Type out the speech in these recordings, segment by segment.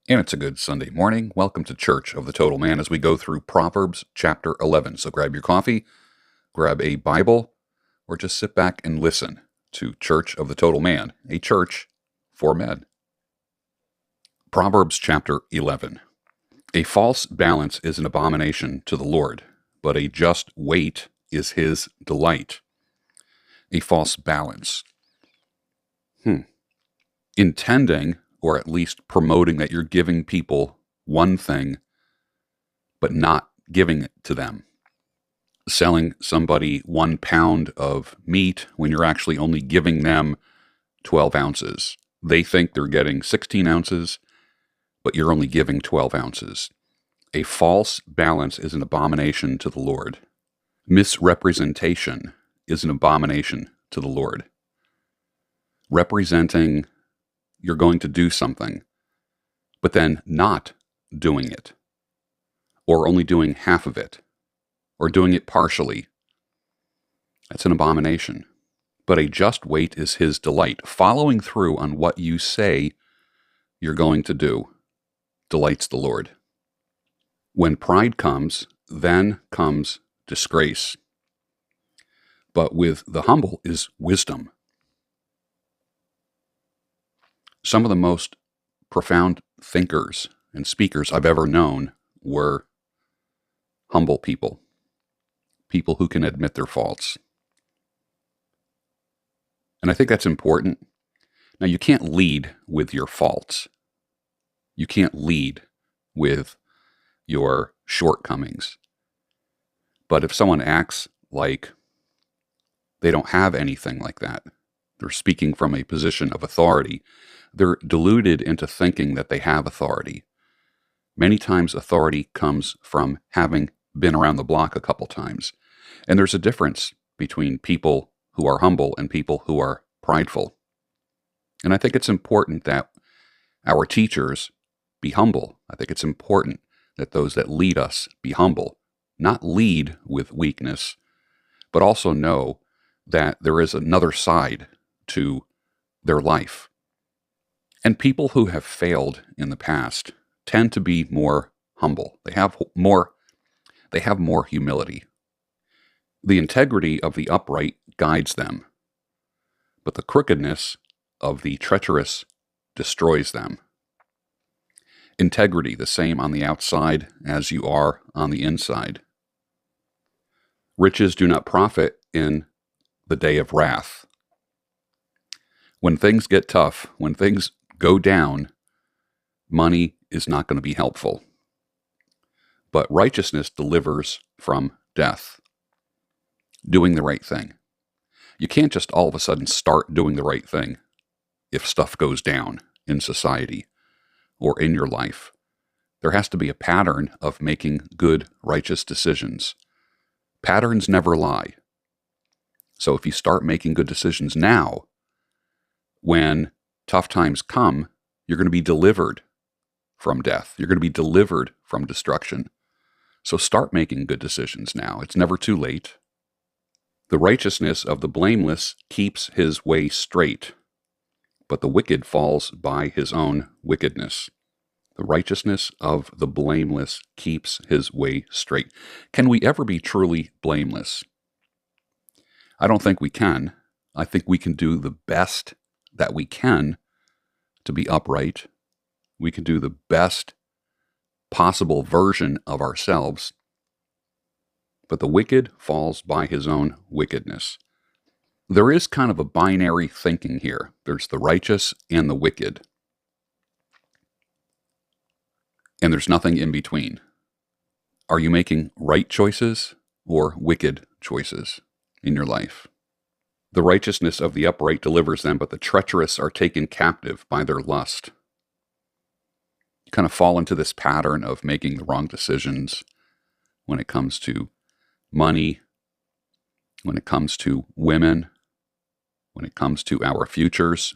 And it's a good Sunday morning. Welcome to Church of the Total Man as we go through Proverbs chapter 11. So grab your coffee, grab a Bible, or just sit back and listen to Church of the Total Man, a church for men. Proverbs chapter 11. A false balance is an abomination to the Lord, but a just weight is his delight. A false balance. Intending, or at least promoting that you're giving people one thing, but not giving it to them. Selling somebody 1 pound of meat when you're actually only giving them 12 ounces. They think they're getting 16 ounces, but you're only giving 12 ounces. A false balance is an abomination to the Lord. Misrepresentation is an abomination to the Lord. Representing you're going to do something, but then not doing it, or only doing half of it, or doing it partially. That's an abomination. But a just weight is his delight. Following through on what you say you're going to do delights the Lord. When pride comes, then comes disgrace. But with the humble is wisdom. Some of the most profound thinkers and speakers I've ever known were humble people who can admit their faults. And I think that's important. Now, you can't lead with your faults. You can't lead with your shortcomings. But if someone acts like they don't have anything like that, they're speaking from a position of authority, they're deluded into thinking that they have authority. Many times authority comes from having been around the block a couple times. And there's a difference between people who are humble and people who are prideful. And I think it's important that our teachers be humble. I think it's important that those that lead us be humble, not lead with weakness, but also know that there is another side to their life. And people who have failed in the past tend to be more humble. They have more humility. The integrity of the upright guides them, but the crookedness of the treacherous destroys them. Integrity, the same on the outside as you are on the inside. Riches do not profit in the day of wrath. When things get tough, when things go down, money is not going to be helpful. But righteousness delivers from death. Doing the right thing. You can't just all of a sudden start doing the right thing if stuff goes down in society or in your life. There has to be a pattern of making good, righteous decisions. Patterns never lie. So if you start making good decisions now, when tough times come, you're going to be delivered from death. You're going to be delivered from destruction. So start making good decisions now. It's never too late. The righteousness of the blameless keeps his way straight, but the wicked falls by his own wickedness. The righteousness of the blameless keeps his way straight. Can we ever be truly blameless? I don't think we can. I think we can do the best that we can to be upright. We can do the best possible version of ourselves. But the wicked falls by his own wickedness. There is kind of a binary thinking here. There's the righteous and the wicked. And there's nothing in between. Are you making right choices or wicked choices in your life? The righteousness of the upright delivers them, but the treacherous are taken captive by their lust. You kind of fall into this pattern of making the wrong decisions when it comes to money, when it comes to women, when it comes to our futures,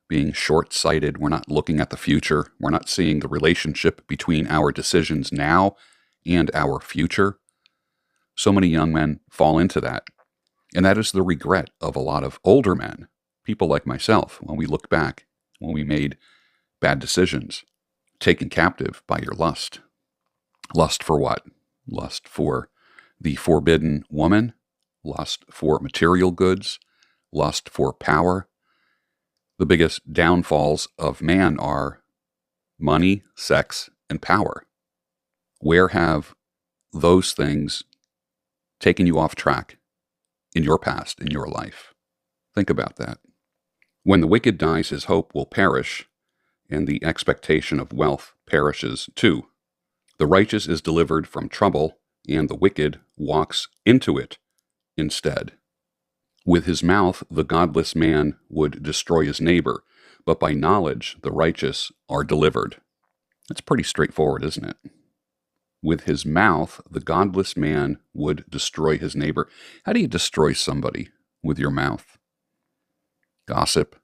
being short-sighted. We're not looking at the future. We're not seeing the relationship between our decisions now and our future. So many young men fall into that. And that is the regret of a lot of older men, people like myself, when we look back, when we made bad decisions. taken captive by your lust. Lust for what? Lust for the forbidden woman, lust for material goods, lust for power. The biggest downfalls of man are money, sex, and power. Where have those things taken you off track in your past, in your life? Think about that. When the wicked dies, his hope will perish, and the expectation of wealth perishes too. The righteous is delivered from trouble, and the wicked walks into it instead. With his mouth, the godless man would destroy his neighbor, but by knowledge, the righteous are delivered. That's pretty straightforward, isn't it? With his mouth, the godless man would destroy his neighbor. How do you destroy somebody with your mouth? Gossip,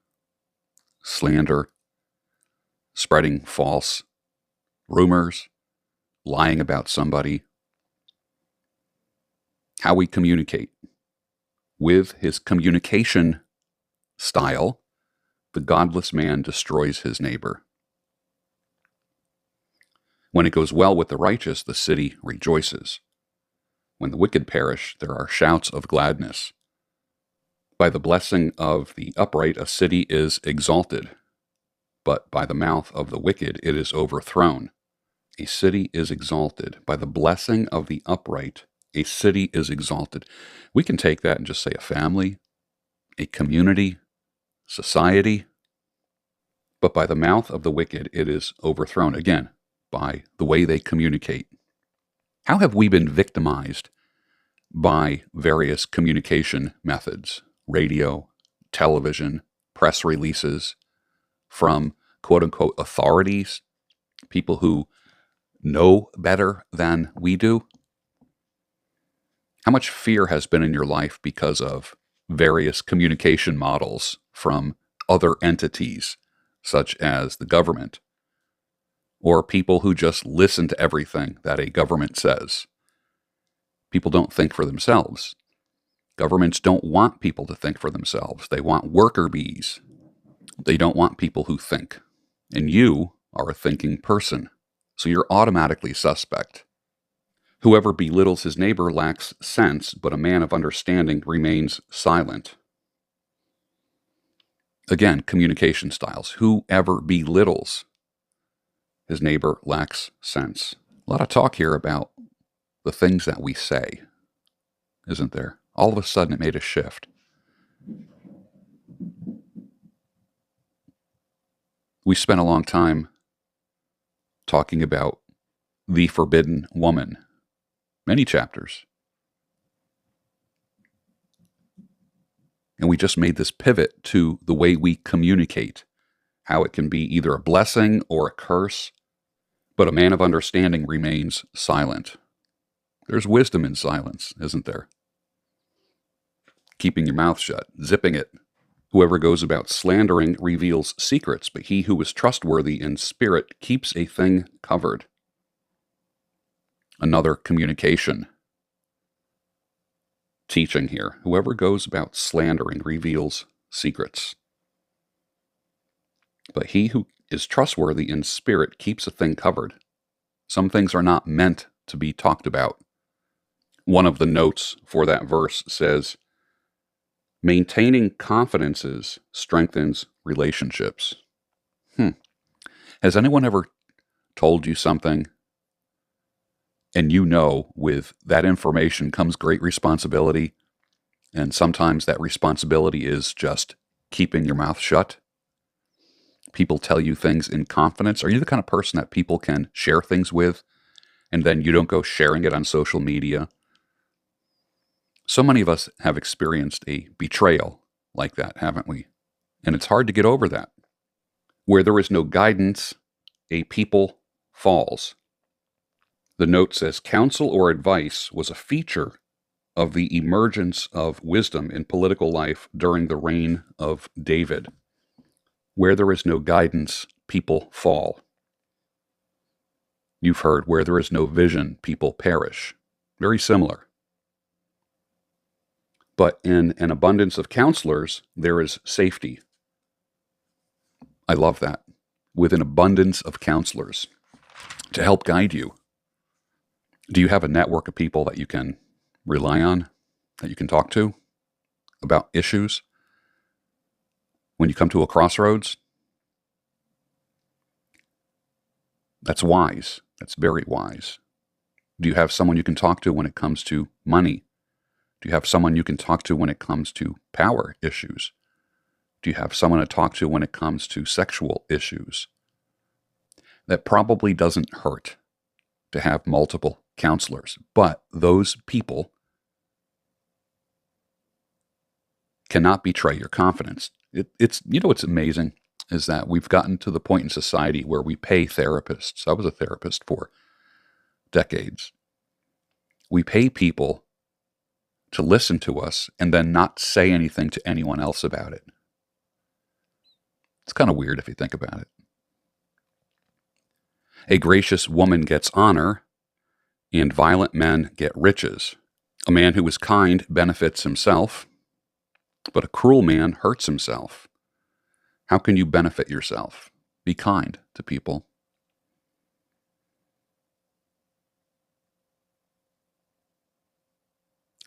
slander, spreading false rumors, lying about somebody. How we communicate. With his communication style, the godless man destroys his neighbor. When it goes well with the righteous, the city rejoices. When the wicked perish, there are shouts of gladness. By the blessing of the upright, a city is exalted, but by the mouth of the wicked, it is overthrown. A city is exalted. By the blessing of the upright, a city is exalted. We can take that and just say a family, a community, society. But by the mouth of the wicked, it is overthrown. Again, by the way they communicate. How have we been victimized by various communication methods? Radio, television, press releases from quote-unquote authorities, people who know better than we do. How much fear has been in your life because of various communication models from other entities, such as the government, or people who just listen to everything that a government says? People don't think for themselves. Governments don't want people to think for themselves. They want worker bees. They don't want people who think. And you are a thinking person, so you're automatically suspect. Whoever belittles his neighbor lacks sense, but a man of understanding remains silent. Again, communication styles. Whoever belittles his neighbor lacks sense. A lot of talk here about the things that we say, isn't there? All of a sudden it made a shift. We spent a long time talking about the forbidden woman, many chapters. And we just made this pivot to the way we communicate, how it can be either a blessing or a curse, but a man of understanding remains silent. There's wisdom in silence, isn't there? Keeping your mouth shut, zipping it. Whoever goes about slandering reveals secrets, but he who is trustworthy in spirit keeps a thing covered. Another communication teaching here. Whoever goes about slandering reveals secrets, but he who is trustworthy in spirit keeps a thing covered. Some things are not meant to be talked about. One of the notes for that verse says, maintaining confidences strengthens relationships. Has anyone ever told you something and you know with that information comes great responsibility, and sometimes that responsibility is just keeping your mouth shut? People tell you things in confidence. Are you the kind of person that people can share things with and then you don't go sharing it on social media? So many of us have experienced a betrayal like that, haven't we? And it's hard to get over that. Where there is no guidance, a people falls. The note says, counsel or advice was a feature of the emergence of wisdom in political life during the reign of David. Where there is no guidance, people fall. You've heard, where there is no vision, people perish. Very similar. But in an abundance of counselors, there is safety. I love that. with an abundance of counselors to help guide you. Do you have a network of people that you can rely on, that you can talk to about issues when you come to a crossroads? That's wise. That's very wise. Do you have someone you can talk to when it comes to money? Do you have someone you can talk to when it comes to power issues? Do you have someone to talk to when it comes to sexual issues? That probably doesn't hurt to have multiple counselors, but those people cannot betray your confidence. It's what's amazing is that we've gotten to the point in society where we pay therapists. I was a therapist for decades. We pay people to listen to us and then not say anything to anyone else about it. It's kind of weird if you think about it. A gracious woman gets honor, and violent men get riches. A man who is kind benefits himself, but a cruel man hurts himself. How can you benefit yourself? Be kind to people.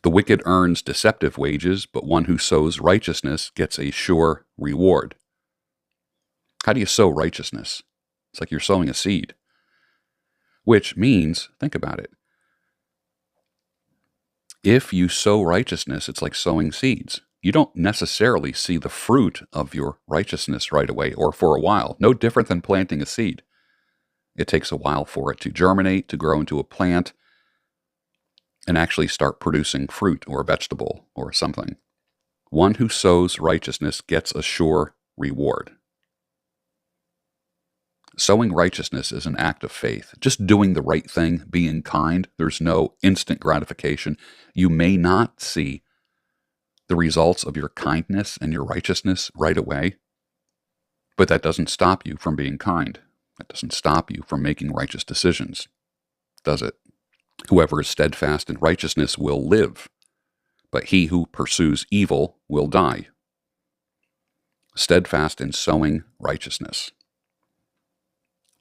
The wicked earns deceptive wages, but one who sows righteousness gets a sure reward. How do you sow righteousness? It's like you're sowing a seed. Which means, think about it. If you sow righteousness, it's like sowing seeds. You don't necessarily see the fruit of your righteousness right away or for a while. No different than planting a seed. It takes a while for it to germinate, to grow into a plant, and actually start producing fruit or a vegetable or something. One who sows righteousness gets a sure reward. Sowing righteousness is an act of faith. Just doing the right thing, being kind, there's no instant gratification. You may not see the results of your kindness and your righteousness right away, but that doesn't stop you from being kind. That doesn't stop you from making righteous decisions, does it? Whoever is steadfast in righteousness will live, but he who pursues evil will die. Steadfast in sowing righteousness.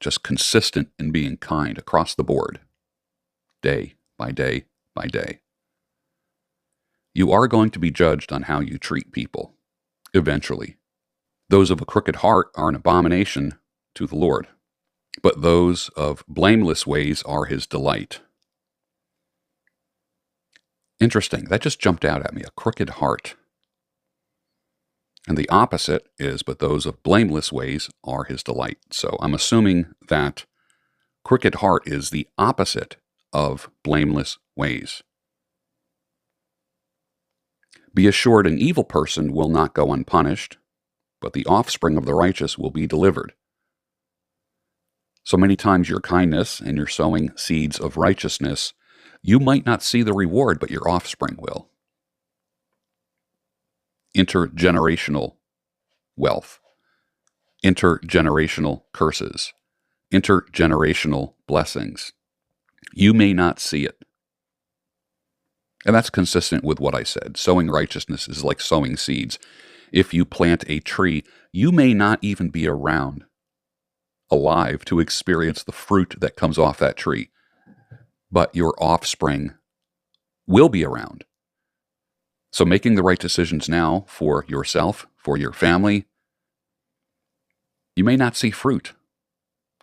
Just consistent in being kind across the board, day by day by day. You are going to be judged on how you treat people, eventually. Those of a crooked heart are an abomination to the Lord, but those of blameless ways are his delight. Interesting, that just jumped out at me, a crooked heart. And the opposite is, but those of blameless ways are his delight. So I'm assuming that crooked heart is the opposite of blameless ways. Be assured an evil person will not go unpunished, but the offspring of the righteous will be delivered. So many times your kindness and your sowing seeds of righteousness, you might not see the reward, but your offspring will. Intergenerational wealth, intergenerational curses, intergenerational blessings. You may not see it. And that's consistent with what I said. Sowing righteousness is like sowing seeds. If you plant a tree, you may not even be around, alive, to experience the fruit that comes off that tree, but your offspring will be around. So making the right decisions now for yourself, for your family, you may not see fruit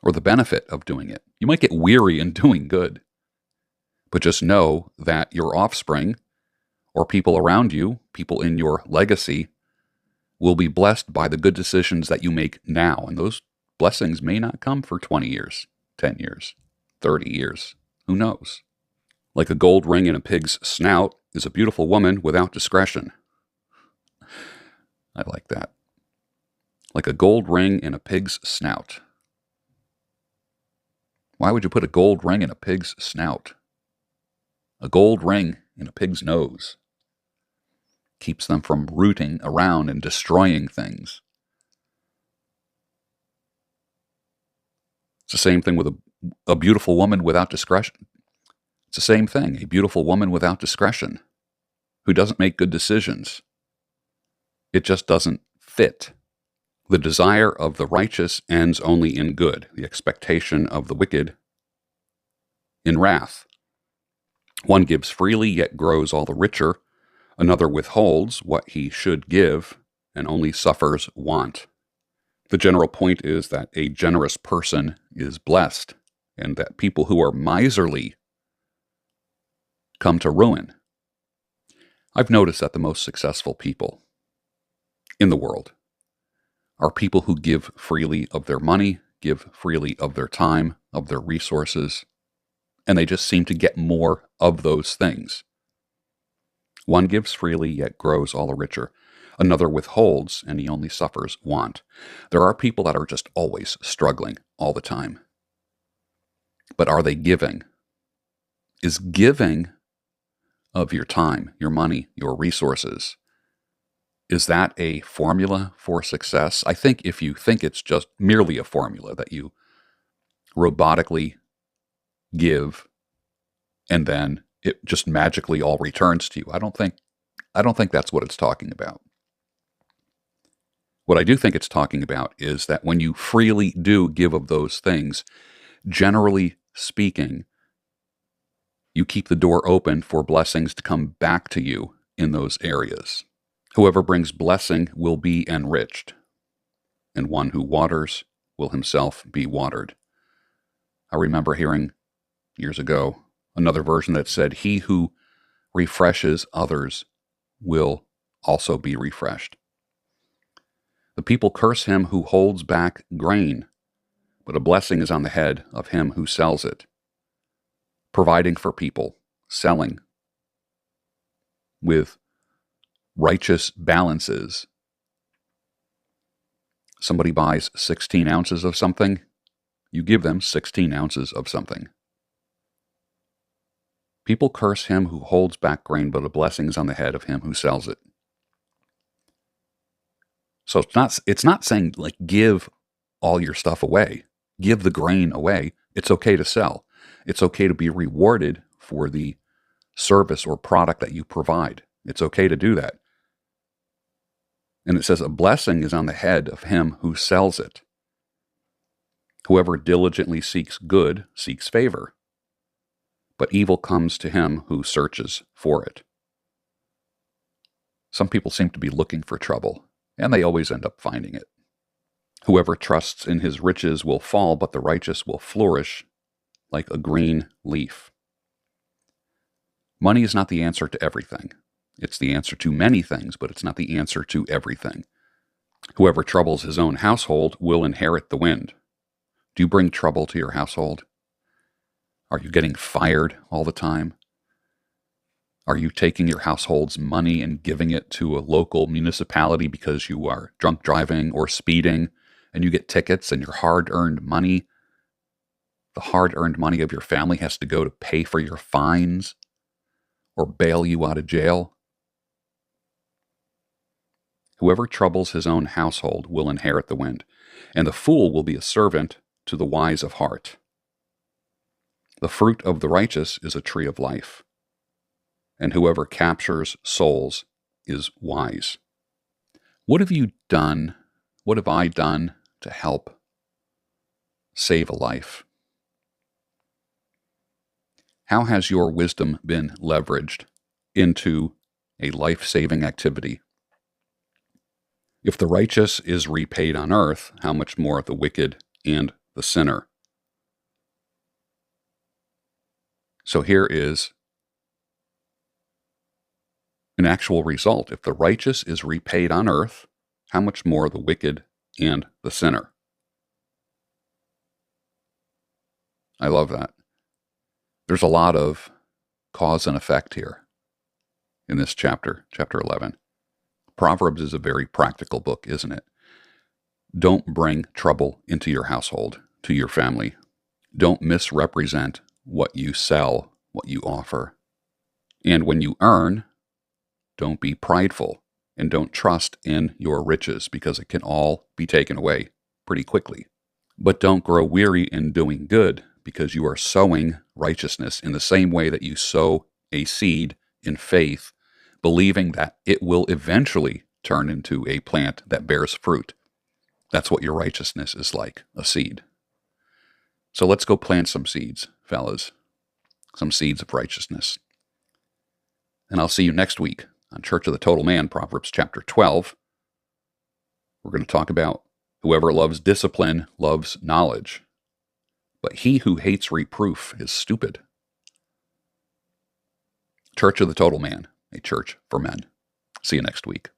or the benefit of doing it. You might get weary in doing good. But just know that your offspring or people around you, people in your legacy, will be blessed by the good decisions that you make now. And those blessings may not come for 20 years, 10 years, 30 years. Who knows? Like a gold ring in a pig's snout is a beautiful woman without discretion. I like that. Like a gold ring in a pig's snout. Why would you put a gold ring in a pig's snout? A gold ring in a pig's nose keeps them from rooting around and destroying things. It's the same thing with a beautiful woman without discretion. It's the same thing, a beautiful woman without discretion who doesn't make good decisions. It just doesn't fit. The desire of the righteous ends only in good, the expectation of the wicked in wrath. One gives freely, yet grows all the richer. Another withholds what he should give and only suffers want. The general point is that a generous person is blessed, and that people who are miserly come to ruin. I've noticed that the most successful people in the world are people who give freely of their money, give freely of their time, of their resources, and they just seem to get more of those things. One gives freely, yet grows all the richer. Another withholds, and he only suffers want. There are people that are just always struggling all the time. But are they giving? Is giving of your time, your money, your resources, is that a formula for success? I think if you think it's just merely a formula that you robotically give and then it just magically all returns to you, I don't think that's what it's talking about. What I do think it's talking about is that when you freely do give of those things, generally speaking, you keep the door open for blessings to come back to you in those areas. Whoever brings blessing will be enriched, and one who waters will himself be watered. I remember hearing years ago another version that said, "He who refreshes others will also be refreshed." The people curse him who holds back grain, but a blessing is on the head of him who sells it. Providing for people, selling with righteous balances. Somebody buys 16 ounces of something, you give them 16 ounces of something. People curse him who holds back grain, but a blessing is on the head of him who sells it. So it's not saying like give all your stuff away, give the grain away. It's okay to sell. It's okay to be rewarded for the service or product that you provide. It's okay to do that. And it says a blessing is on the head of him who sells it. Whoever diligently seeks good seeks favor, but evil comes to him who searches for it. Some people seem to be looking for trouble, and they always end up finding it. Whoever trusts in his riches will fall, but the righteous will flourish like a green leaf. Money is not the answer to everything. It's the answer to many things, but it's not the answer to everything. Whoever troubles his own household will inherit the wind. Do you bring trouble to your household? Are you getting fired all the time? Are you taking your household's money and giving it to a local municipality because you are drunk driving or speeding and you get tickets and your hard-earned money, the hard-earned money of your family has to go to pay for your fines or bail you out of jail? Whoever troubles his own household will inherit the wind, and the fool will be a servant to the wise of heart. The fruit of the righteous is a tree of life, and whoever captures souls is wise. What have you done? What have I done to help save a life? How has your wisdom been leveraged into a life-saving activity? If the righteous is repaid on earth, how much more the wicked and the sinner? So here is an actual result. If the righteous is repaid on earth, how much more the wicked and the sinner? I love that. There's a lot of cause and effect here in this chapter, chapter 11. Proverbs is a very practical book, isn't it? Don't bring trouble into your household, to your family. Don't misrepresent what you sell, what you offer. And when you earn, don't be prideful and don't trust in your riches because it can all be taken away pretty quickly. But don't grow weary in doing good because you are sowing righteousness in the same way that you sow a seed in faith, believing that it will eventually turn into a plant that bears fruit. That's what your righteousness is like, a seed. So let's go plant some seeds, fellas, some seeds of righteousness. And I'll see you next week on Church of the Total Man, Proverbs chapter 12. We're going to talk about whoever loves discipline loves knowledge, but he who hates reproof is stupid. Church of the Total Man, a church for men. See you next week.